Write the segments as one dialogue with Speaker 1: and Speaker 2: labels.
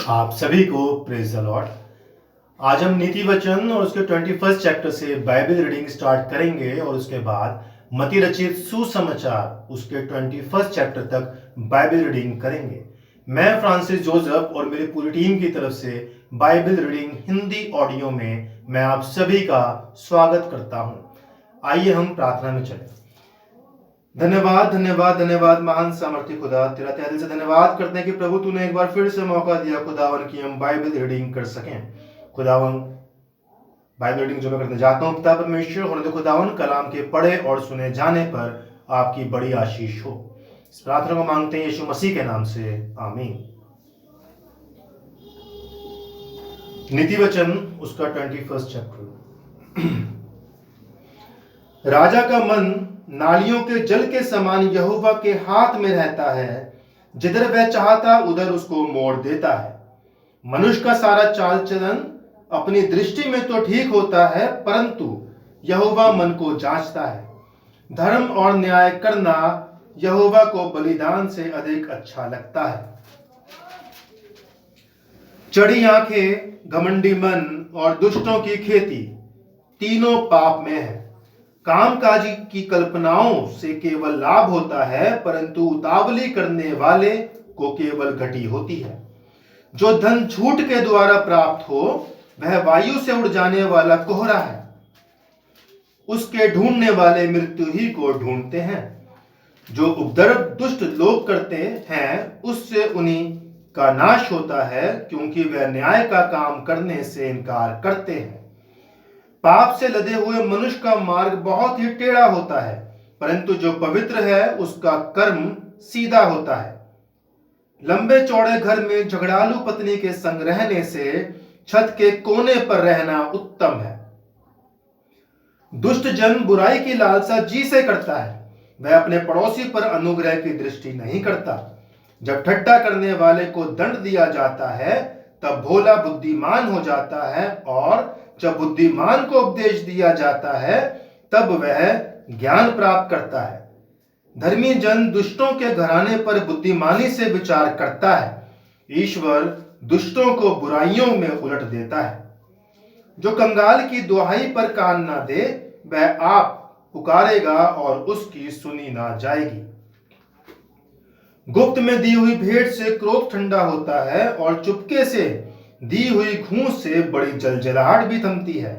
Speaker 1: आप सभी को प्रेज द लॉर्ड। आज हम नीति वचन और उसके 21 चैप्टर से बाइबल रीडिंग स्टार्ट करेंगे और उसके बाद मत्ती रचित सुसमाचार उसके 21 चैप्टर तक बाइबल रीडिंग करेंगे। मैं फ्रांसिस जोसेफ और मेरी पूरी टीम की तरफ से बाइबल रीडिंग हिंदी ऑडियो में मैं आप सभी का स्वागत करता हूं। आइए हम प्रार्थना में चलें। धन्यवाद धन्यवाद धन्यवाद महान सामर्थ्य खुदा, तेरा तहे दिल से धन्यवाद करते हैं कि प्रभु तूने एक बार फिर से मौका दिया खुदावन की हम बाइबल रीडिंग कर सकें। खुदावन बाइबल रीडिंग जो मैं करने जाता हूं पिता परमेश्वर, होने दो खुदावन कलाम के पढ़े और सुने जाने पर आपकी बड़ी आशीष हो। इस प्रार्थना को मांगते हैं यीशु मसीह के नाम से, आमीन। नीति वचन उसका 21 चैप्टर। राजा का मन नालियों के जल के समान यहोवा के हाथ में रहता है, जिधर वह चाहता उधर उसको मोड़ देता है। मनुष्य का सारा चाल चलन अपनी दृष्टि में तो ठीक होता है, परंतु यहोवा मन को जांचता है। धर्म और न्याय करना यहोवा को बलिदान से अधिक अच्छा लगता है। चढ़ी आंखें, घमंडी मन और दुष्टों की खेती तीनों पाप में है। कामकाजी की कल्पनाओं से केवल लाभ होता है, परंतु उतावली करने वाले को केवल घटी होती है। जो धन झूठ के द्वारा प्राप्त हो वह वायु से उड़ जाने वाला कोहरा है। उसके ढूंढने वाले मृत्यु ही को ढूंढते हैं। जो उपद्रव दुष्ट लोग करते हैं उससे उन्हीं का नाश होता है, क्योंकि वह न्याय का काम करने से इनकार करते हैं। पाप से लदे हुए मनुष्य का मार्ग बहुत ही टेढ़ा होता है, परंतु जो पवित्र है उसका कर्म सीधा होता है। लंबे चौड़े घर में झगड़ालू पत्नी के संग रहने से छत के कोने पर रहना उत्तम है। दुष्ट जन बुराई की लालसा जी से करता है, वह अपने पड़ोसी पर अनुग्रह की दृष्टि नहीं करता। जब ठट्ठा करने वाले को दंड दिया जाता है तब भोला बुद्धिमान हो जाता है, और जब बुद्धिमान को उपदेश दिया जाता है तब वह ज्ञान प्राप्त करता है। धर्मी जन दुष्टों के घराने पर बुद्धिमानी से विचार करता है। ईश्वर दुष्टों को बुराइयों में उलट देता है। जो कंगाल की दुहाई पर कान ना दे वह आप पुकारेगा और उसकी सुनी ना जाएगी। गुप्त में दी हुई भेंट से क्रोध ठंडा होता है, और चुपके से दी हुई घूंस से बड़ी जलजलाहट भी थमती है।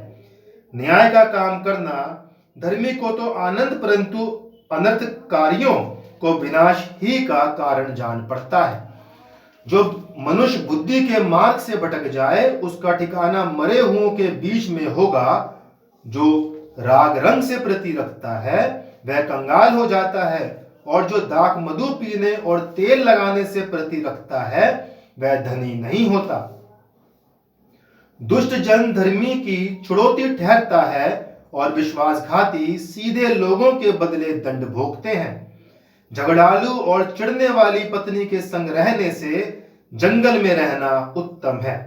Speaker 1: न्याय का काम करना धर्मी को तो आनंद, परंतु अनर्थकारियों को विनाश ही का कारण जान पड़ता है। जो मनुष्य बुद्धि के मार्ग से भटक जाए उसका ठिकाना मरे हुओं के बीच में होगा। जो राग रंग से प्रति रखता है वह कंगाल हो जाता है, और जो दाख मधु पीने और तेल लगाने से प्रति रखता है वह धनी नहीं होता। दुष्ट जन धर्मी की छुड़ौती ठहरता है, और विश्वासघाती सीधे लोगों के बदले दंड भोगते हैं। झगड़ालू और चिढ़ने वाली पत्नी के संग रहने से जंगल में रहना उत्तम है।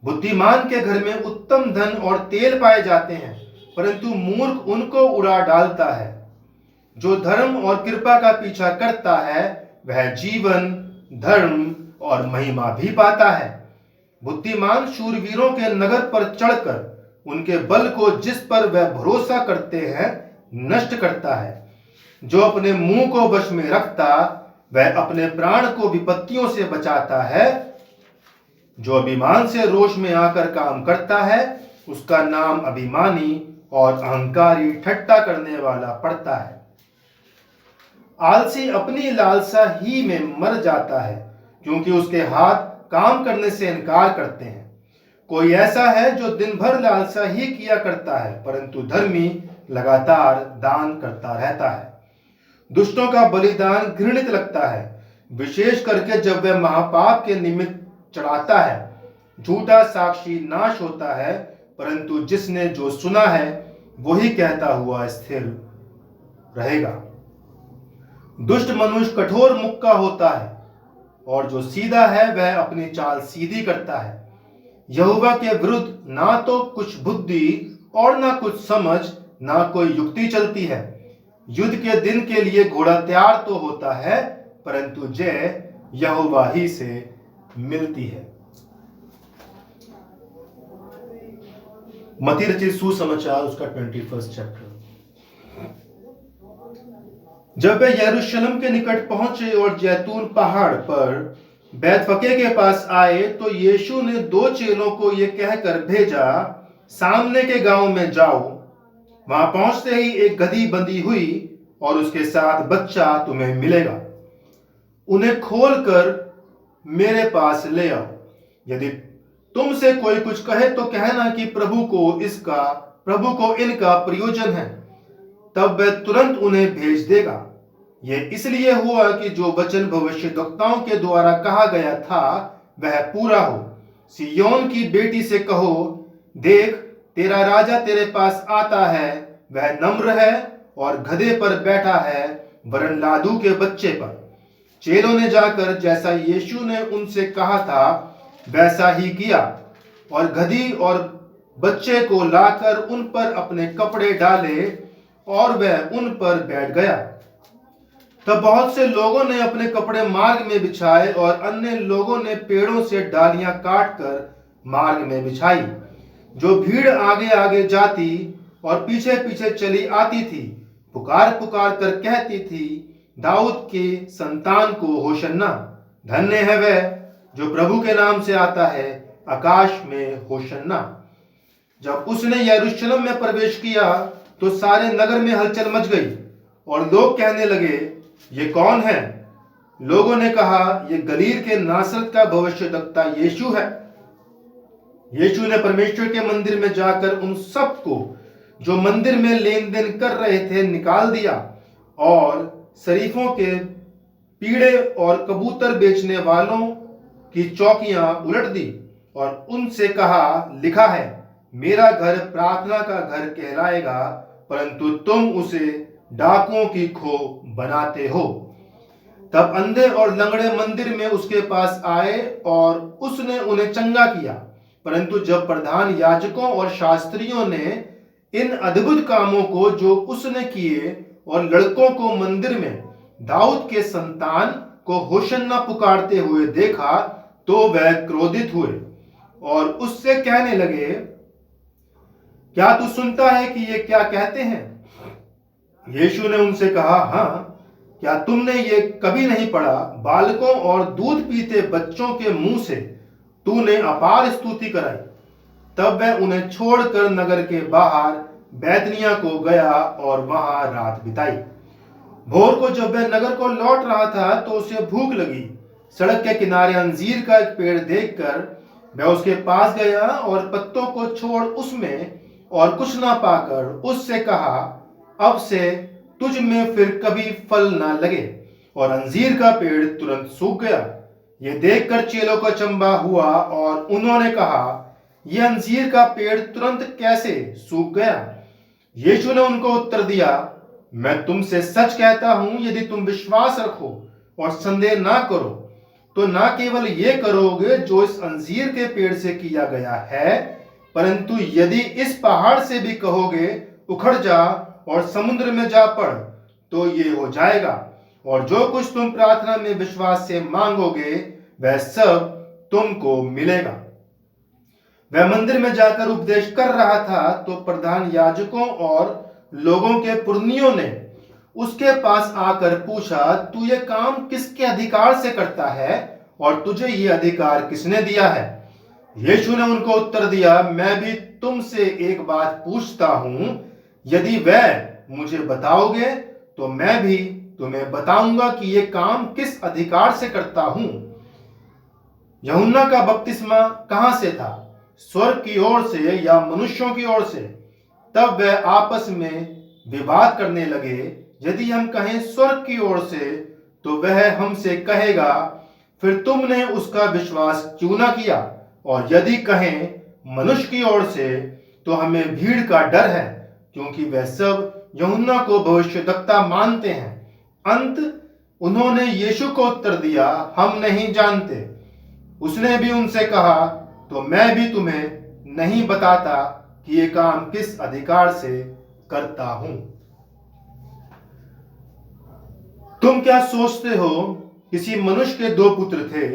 Speaker 1: बुद्धिमान के घर में उत्तम धन और तेल पाए जाते हैं, परंतु मूर्ख उनको उड़ा डालता है। जो धर्म और कृपा का पीछा करता है वह जीवन, धर्म और महिमा भी पाता है। बुद्धिमान शूरवीरों के नगर पर चढ़कर उनके बल को जिस पर वह भरोसा करते हैं नष्ट करता है। जो अपने मुंह को वश में रखता वह अपने प्राण को विपत्तियों से बचाता है। जो अभिमान से रोष में आकर काम करता है उसका नाम अभिमानी और अहंकारी ठट्ठा करने वाला पड़ता है। आलसी अपनी लालसा ही में मर जाता है, क्योंकि उसके हाथ काम करने से इनकार करते हैं। कोई ऐसा है जो दिन भर लालसा ही किया करता है, परंतु धर्मी लगातार दान करता रहता है। दुष्टों का बलिदान घृणित लगता है, विशेष करके जब वह महापाप के निमित्त चढ़ाता है। झूठा साक्षी नाश होता है, परंतु जिसने जो सुना है वही कहता हुआ स्थिर रहेगा। दुष्ट मनुष्य कठोर मुक्का होता है, और जो सीधा है वह अपनी चाल सीधी करता है। यहोवा के विरुद्ध ना तो कुछ बुद्धि और ना कुछ समझ, ना कोई युक्ति चलती है। युद्ध के दिन के लिए घोड़ा तैयार तो होता है, परंतु जय यहोवा ही से मिलती है। मत्ती रचित सुसमाचार उसका 21 चैप्टर। जब वे यरूशलेम के निकट पहुंचे और जैतून पहाड़ पर बैतफके के पास आए तो यीशु ने 2 चेलों को ये कहकर भेजा, सामने के गांव में जाओ। वहां पहुंचते ही एक गदही बंधी हुई और उसके साथ बच्चा तुम्हें मिलेगा। उन्हें खोलकर मेरे पास ले आओ। यदि तुमसे कोई कुछ कहे तो कहना कि प्रभु को इनका प्रयोजन है, तब वह तुरंत उन्हें भेज देगा। यह इसलिए हुआ कि जो वचन भविष्यद्वक्ताओं के द्वारा कहा गया था वह पूरा हो। सिय्योन की बेटी से कहो, देख तेरा राजा तेरे पास आता है, वह नम्र है और गधे पर बैठा है, वरन लादू के बच्चे पर। चेलों ने जाकर जैसा यीशु ने उनसे कहा था वैसा ही किया और गधी और बच्चे को लाकर उन पर अपने कपड़े डाले और वह उन पर बैठ गया। तब बहुत से लोगों ने अपने कपड़े मार्ग में बिछाए और अन्य लोगों ने पेड़ों से डालियां काटकर मार्ग में बिछाई। जो भीड़ आगे आगे जाती और पीछे पीछे चली आती थी, पुकार पुकार कर कहती थी, दाऊद के संतान को होशन्ना। धन्य है वह जो प्रभु के नाम से आता है, आकाश में होशन्ना। जब उसने यरूशलेम में प्रवेश किया तो सारे नगर में हलचल मच गई और लोग कहने लगे, ये कौन है? लोगों ने कहा, ये गलील के नासरत का भविष्यद्वक्ता यीशु है। यीशु ने परमेश्वर के मंदिर में जाकर उन सबको जो मंदिर में लेन देन कर रहे थे निकाल दिया और शरीफों के पीड़े और कबूतर बेचने वालों की चौकियां उलट दी और उनसे कहा, लिखा है, मेरा घर प्रार्थना का घर कहलाएगा, परंतु तुम उसे डाकुओं की खो बनाते हो। तब अंधे और लंगड़े मंदिर में उसके पास आए और उसने उन्हें चंगा किया। परंतु जब प्रधान याजकों और शास्त्रियों ने इन अद्भुत कामों को जो उसने किए और लड़कों को मंदिर में दाऊद के संतान को होशन्ना पुकारते हुए देखा तो वह क्रोधित हुए और उससे कहने लगे, क्या तू सुनता है कि ये क्या कहते हैं? यीशु ने उनसे कहा, हाँ, क्या तुमने ये कभी नहीं पढ़ा, बालकों और दूध पीते बच्चों के मुंह से तूने अपार स्तुति कराई। तब वह उन्हें छोड़कर नगर के बाहर बैतनिया को गया और वहां रात बिताई। भोर को जब वह नगर को लौट रहा था तो उसे भूख लगी। सड़क के किनारे अंजीर का एक पेड़ देखकर वह उसके पास गया और पत्तों को छोड़ उसमें और कुछ ना पाकर उससे कहा, अब से तुझ में फिर कभी फल ना लगे। और अंजीर का पेड़ तुरंत सूख गया। यह देखकर चेलों को अचंभा हुआ और उन्होंने कहा, यह अंजीर का पेड़ तुरंत कैसे सूख गया? यीशु ने उनको उत्तर दिया, मैं तुमसे सच कहता हूं, यदि तुम विश्वास रखो और संदेह ना करो तो ना केवल ये करोगे जो इस अंजीर के पेड़ से किया गया है, परंतु यदि इस पहाड़ से भी कहोगे उखड़ जा और समुद्र में जा पड़ तो ये हो जाएगा। और जो कुछ तुम प्रार्थना में विश्वास से मांगोगे वह सब तुमको मिलेगा। वह मंदिर में जाकर उपदेश कर रहा था तो प्रधान याजकों और लोगों के पुरनियों ने उसके पास आकर पूछा, तू ये काम किसके अधिकार से करता है और तुझे ये अधिकार किसने दिया है? यीशु ने उनको उत्तर दिया, मैं भी तुमसे एक बात पूछता हूं, यदि वह मुझे बताओगे तो मैं भी तुम्हें बताऊंगा कि ये काम किस अधिकार से करता हूं। यूहन्ना का बपतिस्मा कहां से था, स्वर्ग की ओर से या मनुष्यों की ओर से? तब वह आपस में विवाद करने लगे। यदि हम कहें स्वर्ग की ओर से तो वह हमसे कहेगा, फिर तुमने उसका विश्वास क्यों न किया? और यदि कहें मनुष्य की ओर से तो हमें भीड़ का डर है, क्योंकि वह सब यूहन्ना को भविष्यद्वक्ता मानते हैं। अंत उन्होंने यीशु को उत्तर दिया, हम नहीं जानते। उसने भी उनसे कहा, तो मैं भी तुम्हें नहीं बताता कि ये काम किस अधिकार से करता हूं। तुम क्या सोचते हो? किसी मनुष्य के 2 पुत्र थे।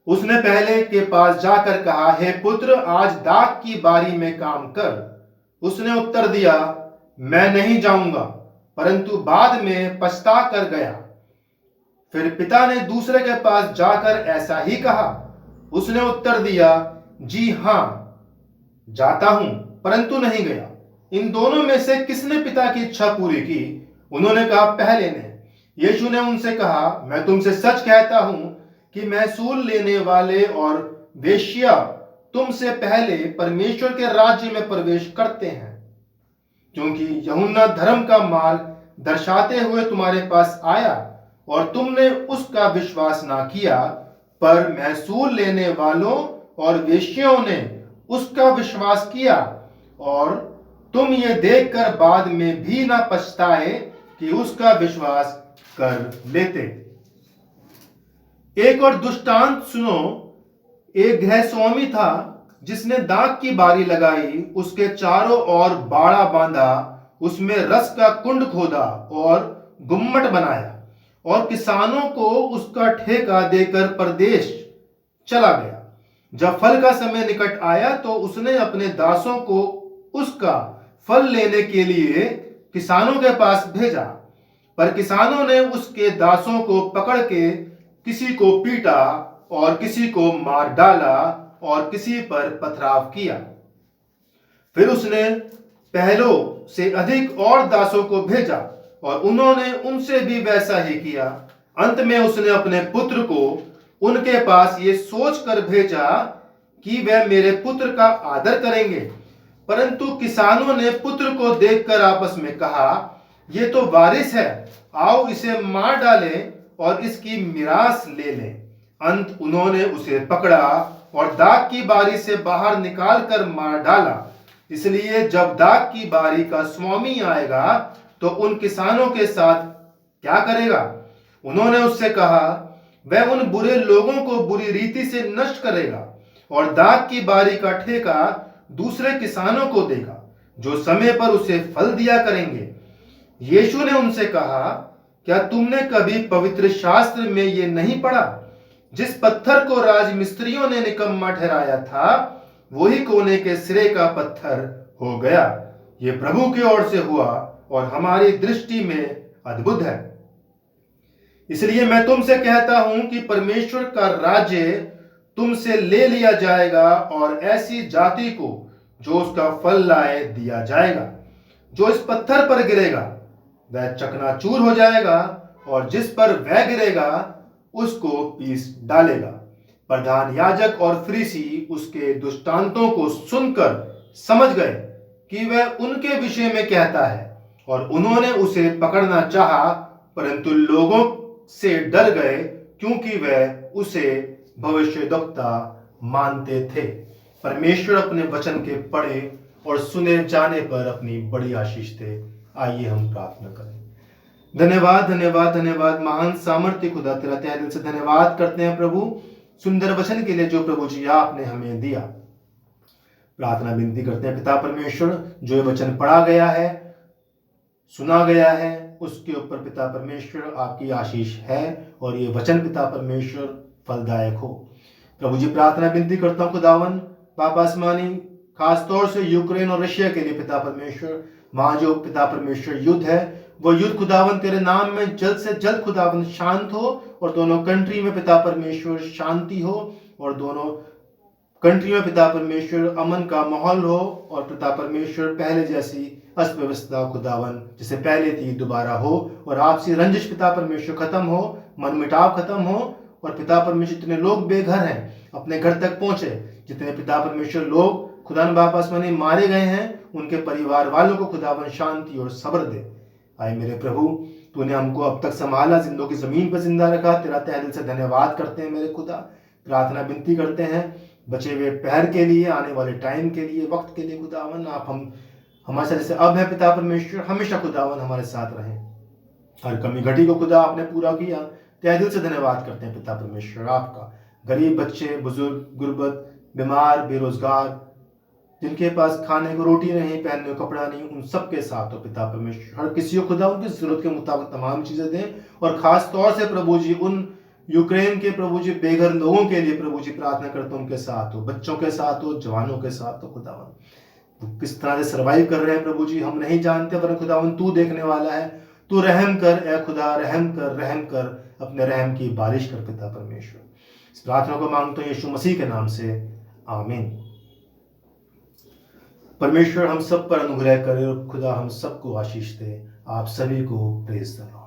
Speaker 1: उसने पहले के पास जाकर कहा, हे पुत्र, आज दाख की बारी में काम कर। उसने उत्तर दिया, मैं नहीं जाऊंगा, परंतु बाद में पछता कर गया। फिर पिता ने दूसरे के पास जाकर ऐसा ही कहा। उसने उत्तर दिया, जी हां, जाता हूं, परंतु नहीं गया। इन दोनों में से किसने पिता की इच्छा पूरी की? उन्होंने कहा, पहले ने। यीशु ने उनसे कहा, मैं तुमसे सच कहता हूं कि महसूल लेने वाले और वेश्या तुमसे पहले परमेश्वर के राज्य में प्रवेश करते हैं। क्योंकि यूहन्ना धर्म का मार्ग दर्शाते हुए तुम्हारे पास आया और तुमने उसका विश्वास ना किया, पर महसूल लेने वालों और वेश्याओं ने उसका विश्वास किया, और तुम ये देखकर बाद में भी ना पछताए कि उसका विश्वास कर लेते। एक और दृष्टांत सुनो। एक गृहस्वामी था जिसने दाख की बारी लगाई, उसके चारों ओर बाड़ा बांधा, उसमें रस का कुंड खोदा और गुम्मट बनाया, और किसानों को उसका ठेका देकर परदेश चला गया। जब फल का समय निकट आया तो उसने अपने दासों को उसका फल लेने के लिए किसानों के पास भेजा, पर किसानों ने उसके दासों को पकड़ के किसी को पीटा और किसी को मार डाला और किसी पर पथराव किया। फिर उसने पहलों से अधिक और दासों को भेजा और उन्होंने उनसे भी वैसा ही किया। अंत में उसने अपने पुत्र को उनके पास ये सोचकर भेजा कि वे मेरे पुत्र का आदर करेंगे। परंतु किसानों ने पुत्र को देखकर आपस में कहा, ये तो वारिस है, आओ इसे मार डालें और इसकी मिरास ले लें। अंत उन्होंने उसे पकड़ा और दाख की बारी से बाहर निकाल कर मार डाला। इसलिए जब दाख की बारी का स्वामी आएगा तो उन किसानों के साथ क्या करेगा? उन्होंने उससे कहा, वह उन बुरे लोगों को बुरी रीति से नष्ट करेगा और दाख की बारी का ठेका दूसरे किसानों को देगा, जो समय पर उसे फल दिया करेंगे। यीशु ने उनसे कहा, क्या तुमने कभी पवित्र शास्त्र में ये नहीं पढ़ा, जिस पत्थर को राजमिस्त्रियों ने निकम्मा ठहराया था, वही कोने के सिरे का पत्थर हो गया। ये प्रभु की ओर से हुआ और हमारी दृष्टि में अद्भुत है। इसलिए मैं तुमसे कहता हूं कि परमेश्वर का राज्य तुमसे ले लिया जाएगा और ऐसी जाति को जो उसका फल लाए दिया जाएगा। जो इस पत्थर पर गिरेगा वह चकनाचूर हो जाएगा और जिस पर वह गिरेगा उसको पीस डालेगा। प्रधान याजक और फरीसी उसके दृष्टांतों को सुनकर समझ गए कि वह उनके विषय में कहता है, और उन्होंने उसे पकड़ना चाहा, परंतु लोगों से डर गए क्योंकि वह उसे भविष्यद्वक्ता मानते थे। परमेश्वर अपने वचन के पढ़े और सुने जाने पर अपनी बड़ी आशीष दे। आइए हम प्रार्थना करें। धन्यवाद धन्यवाद धन्यवाद महान सामर्थ्य खुदा, तेरा तहे दिल से धन्यवाद करते हैं प्रभु, सुंदर वचन के लिए जो प्रभु जी आपने हमें दिया। प्रार्थना विनती करते हैं पिता परमेश्वर, जो ये वचन पढ़ा गया है, सुना गया है, उसके ऊपर पिता परमेश्वर आपकी आशीष है और ये वचन पिता परमेश्वर फलदायक हो। प्रभु जी प्रार्थना विनती करता हूँ खुदावन बाप आसमानी, खास तौर से यूक्रेन और रशिया के लिए पिता परमेश्वर, वहां जो पिता परमेश्वर युद्ध है, वो युद्ध खुदावन तेरे नाम में जल्द से जल्द खुदावन शांत हो और दोनों कंट्री में पिता परमेश्वर शांति हो और दोनों कंट्री में पिता परमेश्वर अमन का माहौल हो और पिता परमेश्वर पहले जैसी अस्त व्यवस्था खुदावन जैसे पहले थी दोबारा हो और आपसी रंजिश पिता परमेश्वर खत्म हो, मन मिटाव खत्म हो और पिता परमेश्वर जितने लोग बेघर हैं अपने घर तक पहुंचे, जितने पिता परमेश्वर लोग खुदावन बाप आसमानी मारे गए हैं उनके परिवार वालों को खुदावन शांति और सब्र दे। आए मेरे प्रभु, तूने हमको अब तक संभाला, जिंदों की जमीन पर जिंदा रखा, तेरा तहे दिल से धन्यवाद करते हैं मेरे खुदा। प्रार्थना विनती करते हैं बचे हुए पहर के लिए, आने वाले टाइम के लिए, वक्त के लिए खुदावन आप हम हमारे साथ जैसे अब है पिता परमेश्वर, हमेशा खुदावन हमारे साथ रहें। हर कमी घटी को खुदा आपने पूरा किया, तहे दिल से धन्यवाद करते हैं पिता परमेश्वर आपका। गरीब बच्चे, बुजुर्ग, गुर्बत, बीमार, बेरोजगार, जिनके पास खाने को रोटी नहीं, पहनने को कपड़ा नहीं, उन सबके साथ हो पिता परमेश्वर। हर किसी को खुदा उनकी जरूरत के मुताबिक तमाम चीजें दें और खास तौर से प्रभु जी उन यूक्रेन के प्रभु जी बेघर लोगों के लिए प्रभु जी प्रार्थना करता हूं, उनके साथ हो, बच्चों के साथ हो, जवानों के साथ हो खुदावन। वो किस तरह से सरवाइव कर रहे हैं प्रभु जी हम नहीं जानते, पर खुदावन तू देखने वाला है। तू रहम कर ए खुदा, रहम कर, अपने रहम की बारिश कर पिता परमेश्वर। इस प्रार्थना को मांगता हूं यीशु मसीह के नाम से, आमीन। परमेश्वर हम सब पर अनुग्रह करे और खुदा हम सबको आशीष दे। आप सभी को प्रेज द लॉर्ड।